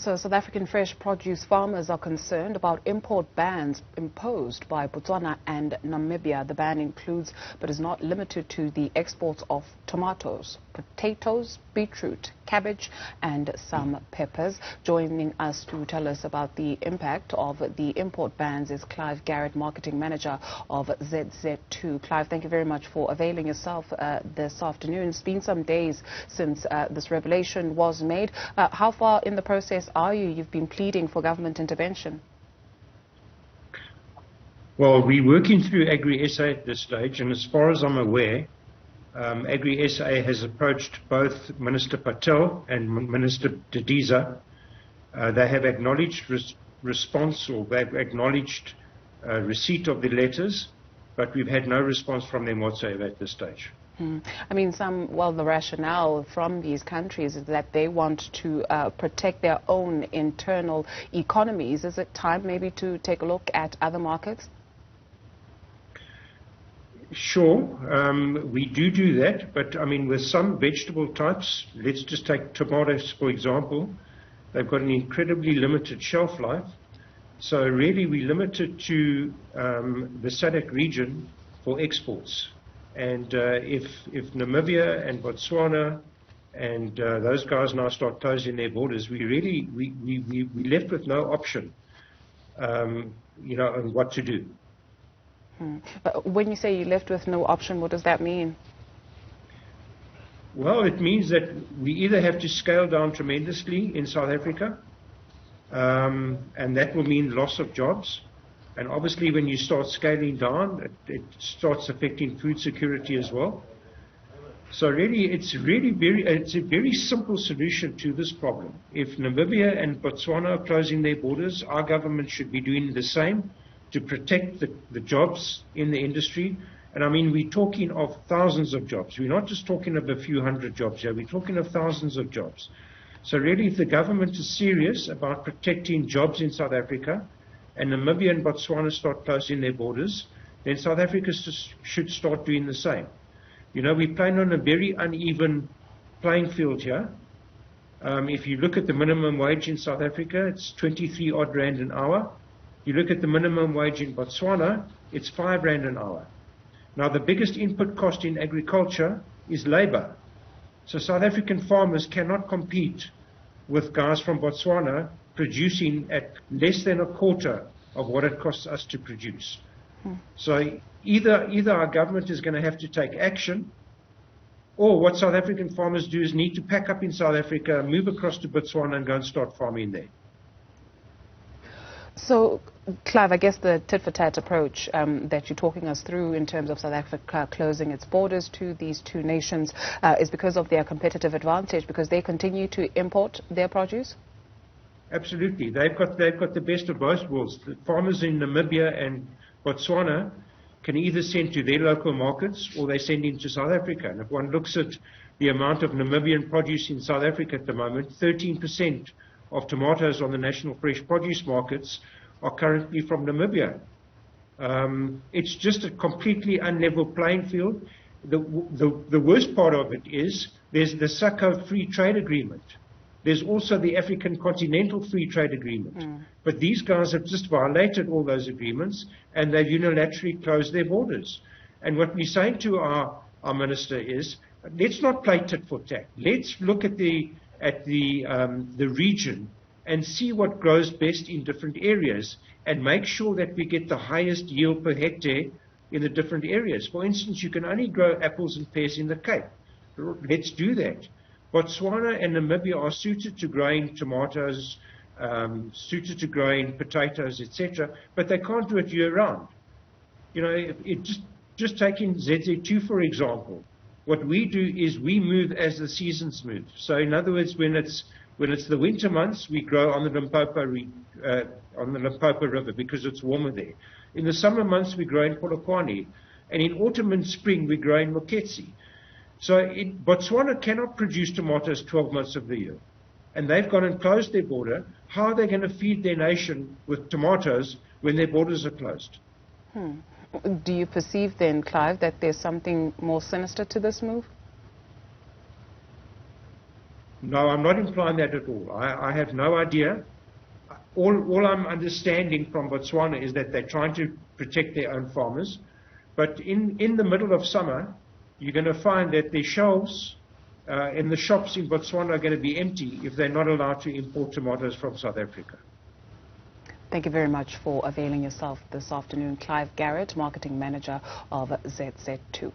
So South African fresh produce farmers are concerned about import bans imposed by Botswana and Namibia. The ban includes but is not limited to the exports of tomatoes, potatoes, beetroot, cabbage and some peppers. Joining us to tell us about the impact of the import bans is Clive, Garrett, Marketing Manager of ZZ2. Clive, thank you very much for availing yourself this afternoon. It's been some days since this revelation was made. How far in the process are you? You've been pleading for government intervention. Well, we're working through Agri-SA at this stage, and as far as I'm aware, Agri-SA has approached both Minister Patel and Minister Didiza. They have acknowledged response, or they've acknowledged receipt of the letters, but we've had no response from them whatsoever at this stage. I mean, the rationale from these countries is that they want to protect their own internal economies. Is it time maybe to take a look at other markets? Sure, we do that, but I mean, with some vegetable types, let's just take tomatoes for example, they've got an incredibly limited shelf life. So really we're limited to the SADC region for exports. And if Namibia and Botswana and those guys now start closing their borders, we're left with no option, on what to do. But when you say you're left with no option, what does that mean? Well, it means that we either have to scale down tremendously in South Africa, and that will mean loss of jobs. And obviously when you start scaling down, it starts affecting food security as well. So really, it's a very simple solution to this problem. If Namibia and Botswana are closing their borders, our government should be doing the same to protect the jobs in the industry. And I mean, we're talking of thousands of jobs. We're not just talking of a few hundred jobs here, we're talking of thousands of jobs. So really, if the government is serious about protecting jobs in South Africa, and Namibia and Botswana start closing their borders, then South Africa should start doing the same. You know, we're playing on a very uneven playing field here. If you look at the minimum wage in South Africa, it's 23 odd rand an hour. You look at the minimum wage in Botswana, it's 5 rand an hour. Now, the biggest input cost in agriculture is labor. So South African farmers cannot compete with guys from Botswana producing at less than a quarter of what it costs us to produce. So either our government is going to have to take action, or what South African farmers do is need to pack up in South Africa, move across to Botswana and go and start farming there. So, Clive, I guess the tit-for-tat approach that you're talking us through in terms of South Africa closing its borders to these two nations is because of their competitive advantage, because they continue to import their produce? Absolutely. They've got the best of both worlds. The farmers in Namibia and Botswana can either send to their local markets or they send into South Africa. And if one looks at the amount of Namibian produce in South Africa at the moment, 13% of tomatoes on the national fresh produce markets are currently from Namibia. It's just a completely unlevel playing field. The worst part of it is there's the SACO Free Trade Agreement. There's also the African Continental Free Trade Agreement. But these guys have just violated all those agreements and they've unilaterally closed their borders. And what we're saying to our minister is, let's not play tit for tat. Let's look at the region and see what grows best in different areas and make sure that we get the highest yield per hectare in the different areas. For instance, you can only grow apples and pears in the Cape. Let's do that. Botswana and Namibia are suited to growing tomatoes, suited to growing potatoes, etc., but they can't do it year-round. You know, just taking ZZ2 for example, what we do is we move as the seasons move. So in other words, when it's the winter months, we grow on the Limpopo River because it's warmer there. In the summer months, we grow in Polokwane, and in autumn and spring, we grow in Moketsi. So Botswana cannot produce tomatoes 12 months of the year. And they've gone and closed their border. How are they going to feed their nation with tomatoes when their borders are closed? Do you perceive then, Clive, that there's something more sinister to this move? No, I'm not implying that at all. I have no idea. All I'm understanding from Botswana is that they're trying to protect their own farmers. But in the middle of summer, you're going to find that the shelves in the shops in Botswana are going to be empty if they're not allowed to import tomatoes from South Africa. Thank you very much for availing yourself this afternoon. Clive Garrett, Marketing Manager of ZZ2.